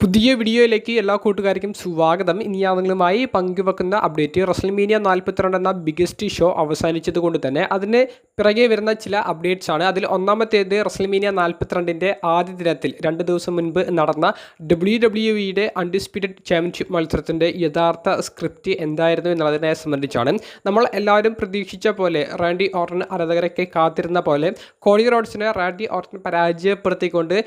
പുതിയ വീഡിയോയിലേക്ക് എല്ലാ കൂട്ടുകാർക്കും സ്വാഗതം. ഇനി നിങ്ങളുമായി പങ്കുവെക്കുന്ന അപ്ഡേറ്റ് റസൽമേനിയ 42 എന്ന ബിഗസ്റ്റ് ഷോ അവസാനിച്ചതുകൊണ്ട് തന്നെ അതിന് പിറകെ വരുന്ന ചില അപ്ഡേറ്റ്സ് ആണ്. അതിൽ ഒന്നാമത്തേത് റസൽമേനിയ 42ൻ്റെ ആദ്യ ദിനത്തിൽ 2 ദിവസം മുൻപ് നടന്ന WWE അൺഡിസ്പ്യൂട്ടഡ് ചാമ്പ്യൻഷിപ്പ് മത്സരത്തിൻ്റെ യഥാർത്ഥ സ്ക്രിപ്റ്റ് എന്തായിരുന്നു എന്നുള്ളതിനെ സംബന്ധിച്ചാണ്. നമ്മൾ എല്ലാവരും പ്രതീക്ഷിച്ച പോലെ റാൻഡി ഓർട്ടൺ ആരാധകരൊക്കെ കാത്തിരുന്ന പോലെ കോഡി റോഡ്സിനെ റാൻഡി ഓർട്ടൺ പരാജയപ്പെടുത്തിക്കൊണ്ട്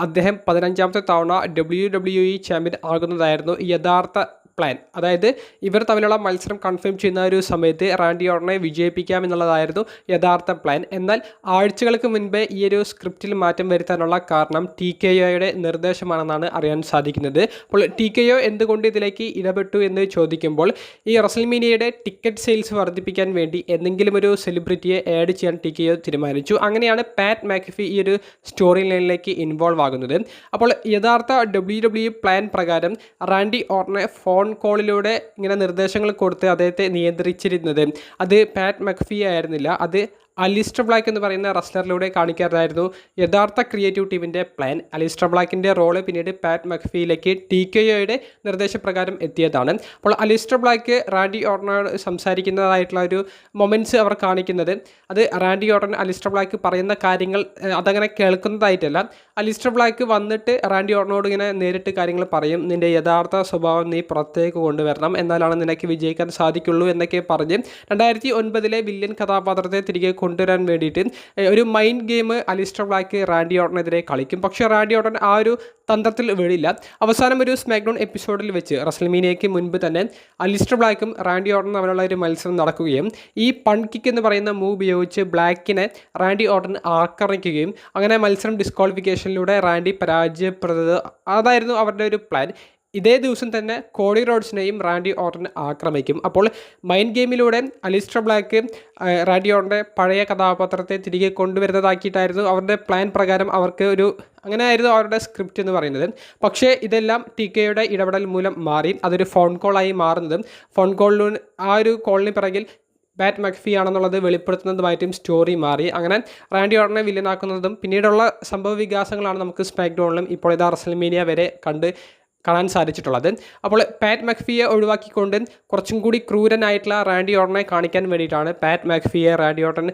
അദ്ദേഹം 15ാമത്തെ തവണ WWE ചാമ്പ്യൻ ആകുന്നതായിരുന്നു യഥാർത്ഥ പ്ലാൻ. അതായത് ഇവർ തമ്മിലുള്ള മത്സരം കൺഫേം ചെയ്യുന്ന ഒരു സമയത്ത് റാൻഡി ഓർട്ടനെ വിജയിപ്പിക്കാം എന്നുള്ളതായിരുന്നു യഥാർത്ഥ പ്ലാൻ. എന്നാൽ ആഴ്ചകൾക്ക് മുൻപേ ഈ ഒരു സ്ക്രിപ്റ്റിൽ മാറ്റം വരുത്താനുള്ള കാരണം TKOയുടെ നിർദ്ദേശമാണെന്നാണ് അറിയാൻ സാധിക്കുന്നത്. അപ്പോൾ TKO എന്തുകൊണ്ട് ഇതിലേക്ക് ഇടപെട്ടു എന്ന് ചോദിക്കുമ്പോൾ ഈ റസൽമേനിയയുടെ ടിക്കറ്റ് സെയിൽസ് വർദ്ധിപ്പിക്കാൻ വേണ്ടി എന്തെങ്കിലും ഒരു സെലിബ്രിറ്റിയെ ആഡ് ചെയ്യാൻ TKO തീരുമാനിച്ചു. അങ്ങനെയാണ് പാറ്റ് മാക്കഫി ഈ ഒരു സ്റ്റോറി ലൈനിലേക്ക് ഇൻവോൾവ് ആകുന്നത്. അപ്പോൾ യഥാർത്ഥ WWE പ്ലാൻ പ്രകാരം റാൻഡി ഓർട്ടനെ ഫോൺ കോളിലൂടെ ഇങ്ങനെ നിർദ്ദേശങ്ങൾ കൊടുത്ത് അദ്ദേഹത്തെ നിയന്ത്രിച്ചിരുന്നത് അത് പാറ്റ് മക്ഫി ആയിരുന്നില്ല, അത് അലിസ്റ്റർ ബ്ലാക്ക് എന്ന് പറയുന്ന റെസ്ലറിലൂടെ കാണിക്കാറായിരുന്നു യഥാർത്ഥ ക്രിയേറ്റീവ് ടീമിൻ്റെ പ്ലാൻ. അലിസ്റ്റർ ബ്ലാക്കിൻ്റെ റോള് പിന്നീട് പാറ്റ് മക്ഫിയിലേക്ക് TKOയുടെ നിർദ്ദേശപ്രകാരം എത്തിയതാണ്. അപ്പോൾ അലിസ്റ്റർ ബ്ലാക്ക് റാൻഡി ഓർട്ടനോട് സംസാരിക്കുന്നതായിട്ടുള്ള ഒരു മൊമെൻറ്റ്സ് അവർ കാണിക്കുന്നത് അത് റാൻഡി ഓർട്ടൺ അലിസ്റ്റർ ബ്ലാക്ക് പറയുന്ന കാര്യങ്ങൾ അതങ്ങനെ കേൾക്കുന്നതായിട്ടല്ല. അലിസ്റ്റർ ബ്ലാക്ക് വന്നിട്ട് റാൻഡി ഓർട്ടനോട് ഇങ്ങനെ നേരിട്ട് കാര്യങ്ങൾ പറയും, നിൻ്റെ യഥാർത്ഥ സ്വഭാവം നീ പുറത്തേക്ക് കൊണ്ടുവരണം, എന്നാലാണ് നിനക്ക് വിജയിക്കാൻ സാധിക്കുള്ളൂ എന്നൊക്കെ പറഞ്ഞ് 2009 വില്ലൻ കഥാപാത്രത്തെ തിരികെ കൊണ്ടുവരാൻ വേണ്ടിയിട്ട് ഒരു mind game Aleister Black Randy ഓർട്ടനെതിരെ കളിക്കും. പക്ഷേ റാൻഡി ഓർട്ടൻ ആ ഒരു തന്ത്രത്തിൽ വീഴില്ല. അവസാനം ഒരു സ്മാക്ഡൗൺ എപ്പിസോഡിൽ വെച്ച് റസൽമേനിയയ്ക്ക് മുൻപ് തന്നെ അലിസ്റ്റർ ബ്ലാക്കും റാൻഡി ഓർട്ടനും തമ്മിലുള്ള ഒരു മത്സരം നടക്കുകയും ഈ പൺ കിക്ക് എന്ന് പറയുന്ന മൂവ് ഉപയോഗിച്ച് ബ്ലാക്കിനെ റാൻഡി ഓർട്ടൻ ആക്രമിക്കുകയും അങ്ങനെ മത്സരം ഡിസ്ക്വാളിഫിക്കേഷനിലൂടെ റാൻഡി പരാജയപ്പെടുന്നത് അതായിരുന്നു അവരുടെ ഒരു പ്ലാൻ. ഇതേ ദിവസം തന്നെ കോഡി റോഡ്സിനെയും റാൻഡി ഓർട്ടൻ ആക്രമിക്കും. അപ്പോൾ മൈൻഡ് ഗെയിമിലൂടെ അലിസ്റ്റർ ബ്ലാക്ക് റാൻഡി ഓർട്ടൻ്റെ പഴയ കഥാപാത്രത്തെ തിരികെ കൊണ്ടുവരുന്നതാക്കിയിട്ടായിരുന്നു അവരുടെ പ്ലാൻ പ്രകാരം അവർക്ക് ഒരു അങ്ങനെയായിരുന്നു അവരുടെ സ്ക്രിപ്റ്റ് എന്ന് പറയുന്നത്. പക്ഷേ ഇതെല്ലാം TKOയുടെ ഇടപെടൽ മൂലം മാറി അതൊരു ഫോൺ കോളായി മാറുന്നതും ഫോൺ കോളിലൂടെ ആ ഒരു കോളിന് പിറകിൽ പാറ്റ് മക്ഫി ആണെന്നുള്ളത് വെളിപ്പെടുത്തുന്നതുമായിട്ടും സ്റ്റോറി മാറി. അങ്ങനെ റാൻഡി ഓർട്ടനെ വില്ലനാക്കുന്നതും പിന്നീടുള്ള സംഭവ വികാസങ്ങളാണ് നമുക്ക് സ്മാക്ഡൗണിലും ഇപ്പോൾ ഇതാ റസൽമേനിയ വരെ കാണാൻ സാധിച്ചിട്ടുള്ളത്. അപ്പോൾ പാറ്റ് മക്ഫിയെ ഒഴിവാക്കിക്കൊണ്ട് കുറച്ചും കൂടി ക്രൂരനായിട്ടുള്ള റാൻഡി ഓർട്ടനെ കാണിക്കാൻ വേണ്ടിയിട്ടാണ് പാറ്റ് മക്ഫിയെ റാൻഡി ഓർട്ടൻ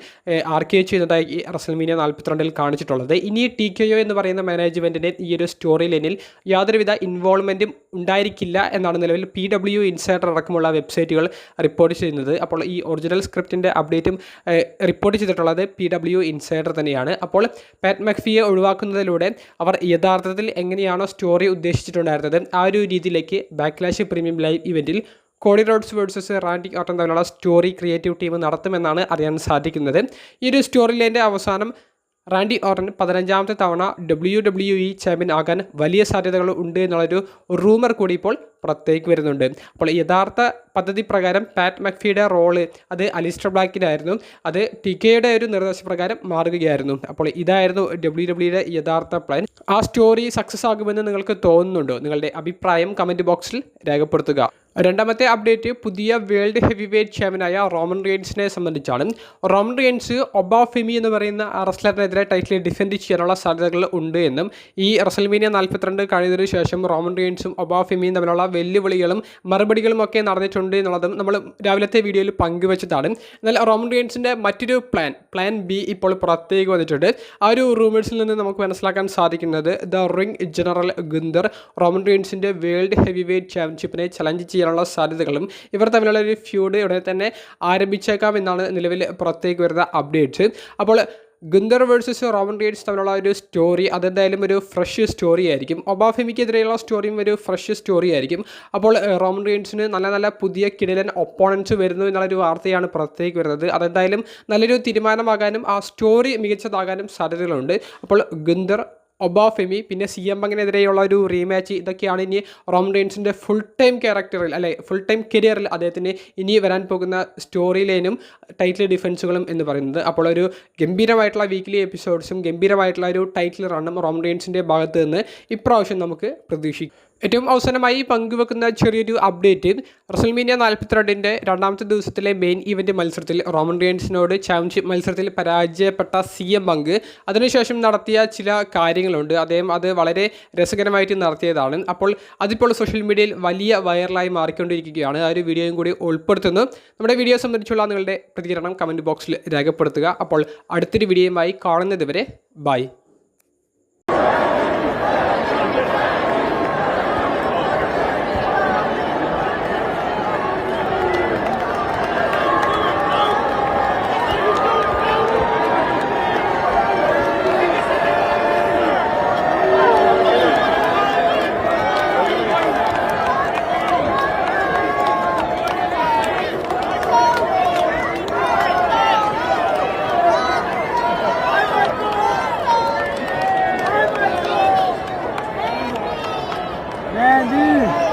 RKO ചെയ്യുന്നതായി റസൽമേനിയ 42 കാണിച്ചിട്ടുള്ളത്. ഇനി TKO എന്ന് പറയുന്ന മാനേജ്മെൻറ്റിൻ്റെ ഈ ഒരു സ്റ്റോറി ലൈനിൽ യാതൊരുവിധ ഇൻവോൾവ്മെൻറ്റും ഉണ്ടായിരിക്കില്ല എന്നാണ് നിലവിൽ PW ഇൻസൈഡർ അടക്കമുള്ള വെബ്സൈറ്റുകൾ റിപ്പോർട്ട് ചെയ്യുന്നത്. അപ്പോൾ ഈ ഒറിജിനൽ സ്ക്രിപ്റ്റിൻ്റെ അപ്ഡേറ്റും റിപ്പോർട്ട് ചെയ്തിട്ടുള്ളത് PW ഇൻസൈഡർ തന്നെയാണ്. അപ്പോൾ പാറ്റ് മക്ഫിയെ ഒഴിവാക്കുന്നതിലൂടെ അവർ യഥാർത്ഥത്തിൽ എങ്ങനെയാണോ സ്റ്റോറി ഉദ്ദേശിച്ചിട്ടുണ്ടായിരുന്നത് ആ ഒരു രീതിയിലേക്ക് ബാക്ക്ലാഷ് പ്രീമിയം ലൈവ് ഇവൻറ്റിൽ Cody Rhodes versus Randy Orton തമ്മിലുള്ള സ്റ്റോറി ക്രിയേറ്റീവ് ടീം നടത്തുമെന്നാണ് അറിയാൻ സാധിക്കുന്നത്. ഈ ഒരു സ്റ്റോറി ലൈൻ്റെ അവസാനം റാൻഡി ഓർട്ടൻ 15ാമത്തെ തവണ WWE ചാമ്പ്യൻ ആകാൻ വലിയ സാധ്യതകൾ ഉണ്ട് എന്നുള്ളൊരു റൂമർ കൂടി ഇപ്പോൾ പുറത്തേക്ക് വരുന്നുണ്ട്. അപ്പോൾ യഥാർത്ഥ പദ്ധതി പ്രകാരം പാറ്റ് മക്ഫിയുടെ റോള് അത് അലിസ്റ്റർ ബ്ലാക്കിനായിരുന്നു, അത് TKOയുടെ ഒരു നിർദ്ദേശപ്രകാരം മാറുകയായിരുന്നു. അപ്പോൾ ഇതായിരുന്നു WWEയുടെ യഥാർത്ഥ പ്ലാൻ. ആ സ്റ്റോറി സക്സസ് ആകുമെന്ന് നിങ്ങൾക്ക് തോന്നുന്നുണ്ടോ? നിങ്ങളുടെ അഭിപ്രായം കമൻറ്റ് ബോക്സിൽ രേഖപ്പെടുത്തുക. രണ്ടാമത്തെ അപ്ഡേറ്റ് പുതിയ വേൾഡ് ഹെവി വെയ്റ്റ് ചാമ്പ്യനായ റോമൻ റിയൻസിനെ സംബന്ധിച്ചാണ്. റോമൻ റിയൻസ് ഒബാഫെമി എന്ന് പറയുന്ന റെസ്ലറിനെതിരെ ടൈറ്റിൽ ഡിഫെൻഡ് ചെയ്യാനുള്ള സാധ്യതകൾ ഉണ്ട് എന്നും ഈ റസൽമേനിയ 42 കഴിഞ്ഞതിനു ശേഷം റോമൻ റിയൻസും ഒബാഫെമിയും തമ്മിലുള്ള വെല്ലുവിളികളും മറുപടികളും ഒക്കെ നടന്നിട്ടുണ്ട് എന്നുള്ളതും നമ്മൾ രാവിലത്തെ വീഡിയോയിൽ പങ്കുവെച്ചതാണ്. എന്നാൽ റോമൻ റിയൻസിൻ്റെ മറ്റൊരു പ്ലാൻ B ഇപ്പോൾ പുറത്തേക്ക് വന്നിട്ടുണ്ട്. ആ ഒരു റൂമേഴ്സിൽ നിന്ന് നമുക്ക് മനസ്സിലാക്കാൻ സാധിക്കുന്നത് the ring general Gunther Roman റിയൻസിൻ്റെ വേൾഡ് ഹെവി വെയ്റ്റ് ചാമ്പ്യൻഷിപ്പിനെ ചലഞ്ച് ചെയ്യാനുള്ള സാധ്യതകളും ഇവർ തമ്മിലുള്ള ഒരു ഫ്യൂഡ് ഉടനെ തന്നെ ആരംഭിച്ചേക്കാം എന്നാണ് നിലവിൽ പുറത്തേക്ക് വരുന്ന അപ്ഡേറ്റ്സ്. അപ്പോൾ ഗുന്തർ വേഴ്സസ് റോമൻ റിയൻസ് തമ്മിലുള്ള ഒരു സ്റ്റോറി അതെന്തായാലും ഒരു ഫ്രഷ് സ്റ്റോറി ആയിരിക്കും. ഒബാഫെമിക്കെതിരെയുള്ള സ്റ്റോറിയും ഒരു ഫ്രഷ് സ്റ്റോറി ആയിരിക്കും. അപ്പോൾ റോമൻ റിയൻസിന് നല്ല പുതിയ കിടിലൻ ഒപ്പോണൻസ് വരുന്നു എന്നുള്ളൊരു വാർത്തയാണ് പുറത്തേക്ക് വരുന്നത്. അതെന്തായാലും നല്ലൊരു തീരുമാനമാകാനും ആ സ്റ്റോറി മികച്ചതാകാനും സാധ്യതകളുണ്ട്. അപ്പോൾ ഗുന്തർ ഒബാഫെമി പിന്നെ CM പങ്കിനെതിരെയുള്ള ഒരു റീമാച്ച് ഇതൊക്കെയാണ് ഇനി റോമൻ റെയിൻസിൻ്റെ ഫുൾ ടൈം ക്യാരക്ടറിൽ ഫുൾ ടൈം കരിയറിൽ അദ്ദേഹത്തിന് ഇനി വരാൻ പോകുന്ന സ്റ്റോറി ലൈനും ടൈറ്റിൽ ഡിഫൻസുകളും എന്ന് പറയുന്നത്. അപ്പോൾ ഒരു ഗംഭീരമായിട്ടുള്ള വീക്ക്ലി എപ്പിസോഡ്സും ഗംഭീരമായിട്ടുള്ള ഒരു ടൈറ്റിൽ റണ്ണും റോമൻ റെയിൻസിൻ്റെ ഭാഗത്ത് നിന്ന് ഇപ്രാവശ്യം നമുക്ക് പ്രതീക്ഷിക്കും. ഏറ്റവും അവസാനമായി പങ്കുവെക്കുന്ന ചെറിയൊരു അപ്ഡേറ്റ്, റസൽമേനിയ 42ൻ്റെ രണ്ടാമത്തെ ദിവസത്തിലെ മെയിൻ ഇവൻ്റ് മത്സരത്തിൽ റോമൻ റിയൻസിനോട് ചാമ്പ്യൻഷിപ്പ് മത്സരത്തിൽ പരാജയപ്പെട്ട CM പങ്ക് അതിനുശേഷം നടത്തിയ ചില കാര്യങ്ങളുണ്ട്. അദ്ദേഹം അത് വളരെ രസകരമായിട്ട് നടത്തിയതാണ്. അപ്പോൾ അതിപ്പോൾ സോഷ്യൽ മീഡിയയിൽ വലിയ വൈറലായി മാറിക്കൊണ്ടിരിക്കുകയാണ്. ആ ഒരു വീഡിയോയും കൂടി ഉൾപ്പെടുത്തുന്നു. നമ്മുടെ വീഡിയോ സംബന്ധിച്ചുള്ള നിങ്ങളുടെ പ്രതികരണം കമൻറ്റ് ബോക്സിൽ രേഖപ്പെടുത്തുക. അപ്പോൾ അടുത്തൊരു വീഡിയോയുമായി കാണുന്നത് വരെ ബൈ. Andy!